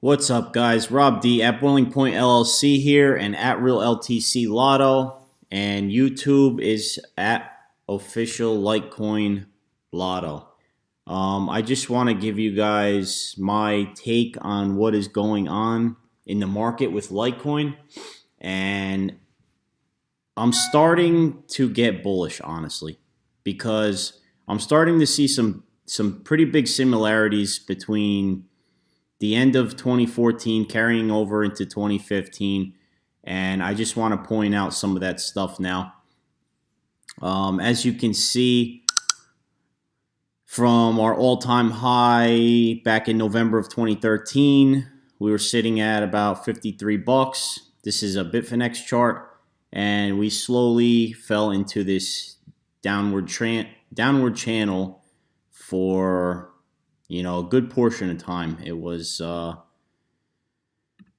What's up, guys? Rob D at Boiling Point LLC here, and at Real LTC Lotto, and YouTube is at Official Litecoin Lotto. I just want to give you guys my take on what is going on in the market with Litecoin, and I'm starting to get bullish, honestly, because I'm starting to see some pretty big similarities between the end of 2014 carrying over into 2015, and I just want to point out some of that stuff now. As you can see from our all-time high back in November of 2013, we were sitting at about 53 bucks. This is a Bitfinex chart, and we slowly fell into this downward channel for a good portion of time. It was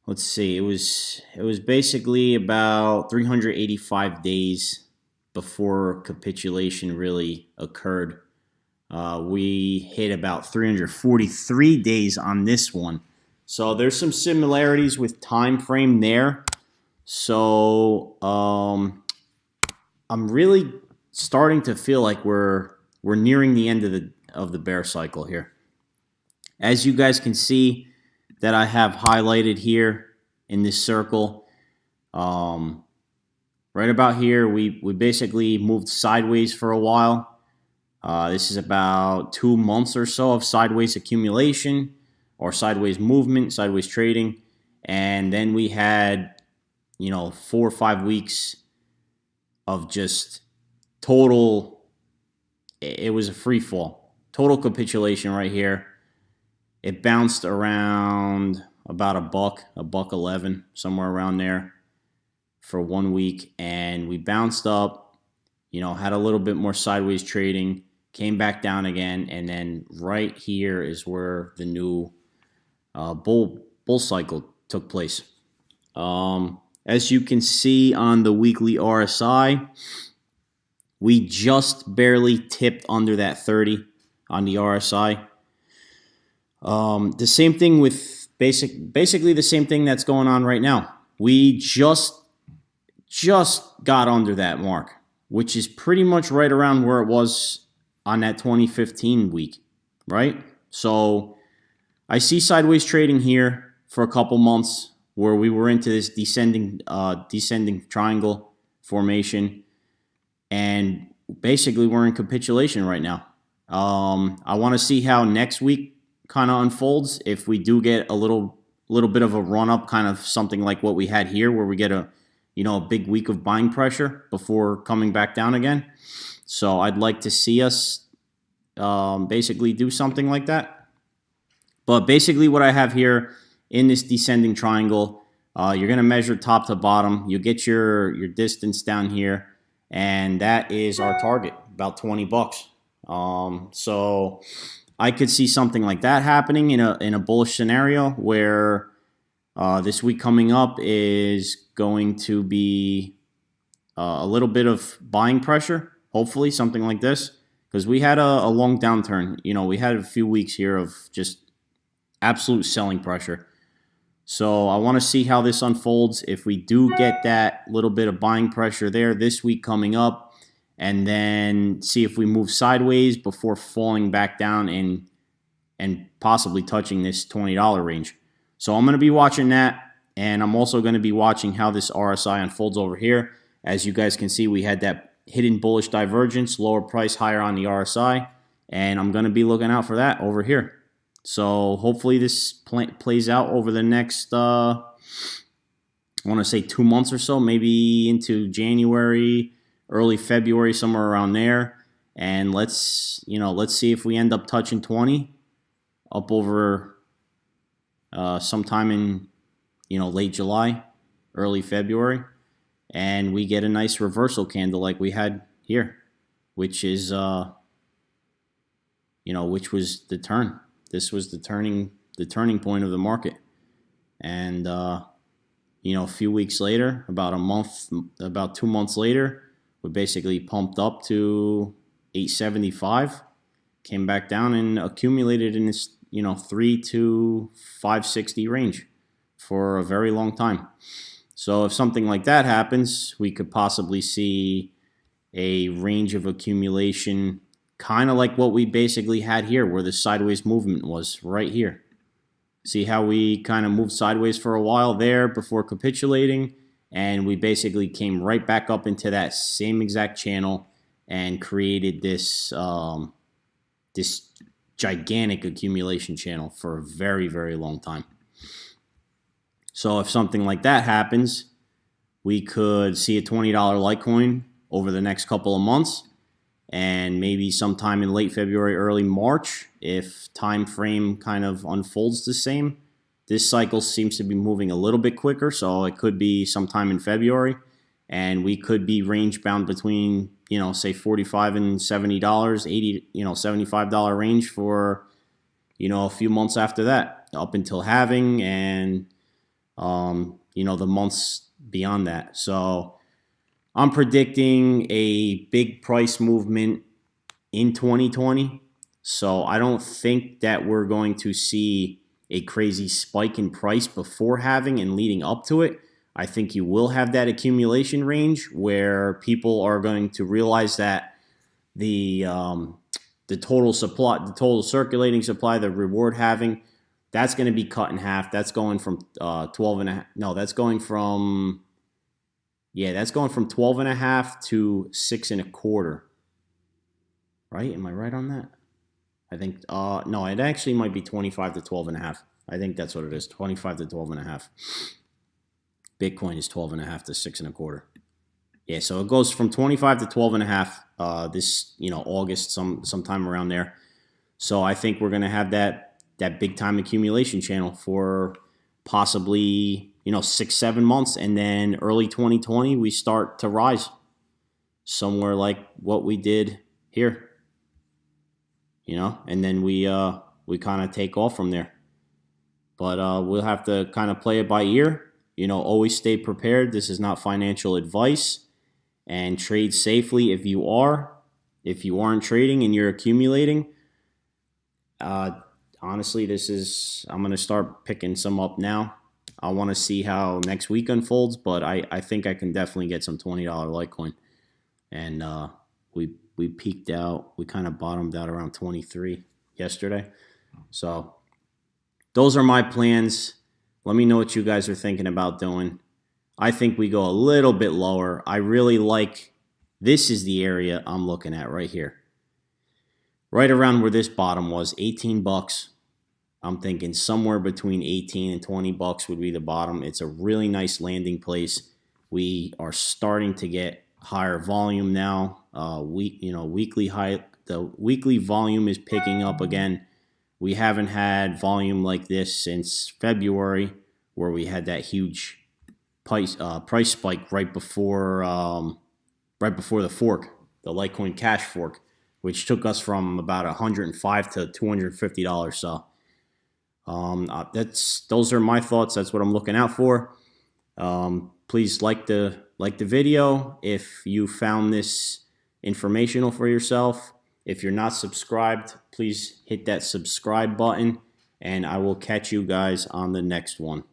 let's see, it was basically about 385 days before capitulation really occurred. We hit about 343 days on this one, so there's some similarities with time frame there. So I'm really starting to feel like we're nearing the end of the bear cycle here. As you guys can see that I have highlighted here in this circle, right about here, we basically moved sideways for a while. This is about 2 months or so of sideways accumulation or sideways movement, sideways trading. And then we had, 4 or 5 weeks of just total, it was a free fall, total capitulation right here. It bounced around about a buck 11, somewhere around there for 1 week. And we bounced up, had a little bit more sideways trading, came back down again. And then right here is where the new bull cycle took place. As you can see on the weekly RSI, we just barely tipped under that 30 on the RSI. The same thing with basically the same thing that's going on right now. We just got under that mark, which is pretty much right around where it was on that 2015 week, right? So I see sideways trading here for a couple months where we were into this descending triangle formation, and basically we're in capitulation right now. I want to see how next week kind of unfolds. If we do get a little bit of a run up, kind of something like what we had here, where we get a big week of buying pressure before coming back down again. So I'd like to see us basically do something like that. But basically what I have here in this descending triangle, you're going to measure top to bottom. You get your distance down here, and that is our target, about 20 bucks. So I could see something like that happening in a bullish scenario where this week coming up is going to be a little bit of buying pressure, hopefully something like this, because we had a long downturn. We had a few weeks here of just absolute selling pressure. So I want to see how this unfolds. If we do get that little bit of buying pressure there this week coming up, and then see if we move sideways before falling back down and possibly touching this $20 range. So I'm going to be watching that, and I'm also going to be watching how this RSI unfolds over here. As you guys can see, we had that hidden bullish divergence, lower price, higher on the RSI, and I'm going to be looking out for that over here. So hopefully this plays out over the next, I want to say 2 months or so, maybe into January, early February, somewhere around there. And let's see if we end up touching 20 up over sometime in, late July, early February. And we get a nice reversal candle like we had here, which is, which was the turn. This was the turning point of the market. And, a few weeks later, about 2 months later, we basically pumped up to 875, came back down and accumulated in 3 to 560 range for a very long time. So if something like that happens, we could possibly see a range of accumulation, kind of like what we basically had here, where the sideways movement was right here. See how we kind of moved sideways for a while there before capitulating, and we basically came right back up into that same exact channel and created this this gigantic accumulation channel for a very, very long time. So if something like that happens, we could see a $20 Litecoin over the next couple of months, and maybe sometime in late February, early March, if time frame kind of unfolds the same. This cycle seems to be moving a little bit quicker, so it could be sometime in February, and we could be range bound between, say $45 and $70, $80, $75 range for, a few months after that, up until halving, and the months beyond that. So I'm predicting a big price movement in 2020. So I don't think that we're going to see a crazy spike in price before halving and leading up to it. I think you will have that accumulation range where people are going to realize that the total supply, the total circulating supply, the reward halving, that's going to be cut in half. That's going from 12 and a half. No, that's going from 12 and a half to 6 and a quarter. Right? Am I right on that? I think, no, it actually might be 25 to 12 and a half. I think that's what it is, 25 to 12 and a half. Bitcoin is 12 and a half to 6 and a quarter. Yeah, so it goes from 25 to 12 and a half this, August, sometime around there. So I think we're going to have that big time accumulation channel for possibly, 6-7 months, and then early 2020 we start to rise somewhere like what we did here. And then we kind of take off from there. But we'll have to kind of play it by ear. Always stay prepared. This is not financial advice. And trade safely if you are. If you aren't trading and you're accumulating, honestly, I'm going to start picking some up now. I want to see how next week unfolds, but I think I can definitely get some $20 Litecoin. And we peaked out. We kind of bottomed out around 23 yesterday. So those are my plans. Let me know what you guys are thinking about doing. I think we go a little bit lower. I really like, this is the area I'm looking at right here. Right around where this bottom was, 18 bucks. I'm thinking somewhere between 18 and 20 bucks would be the bottom. It's a really nice landing place. We are starting to get higher volume now. Weekly high. The weekly volume is picking up again. We haven't had volume like this since February, where we had that huge price spike right before the fork, the Litecoin Cash fork, which took us from about $105 to $250. So those are my thoughts. That's what I'm looking out for. Please like the video if you found this informational for yourself. If you're not subscribed, please hit that subscribe button, and I will catch you guys on the next one.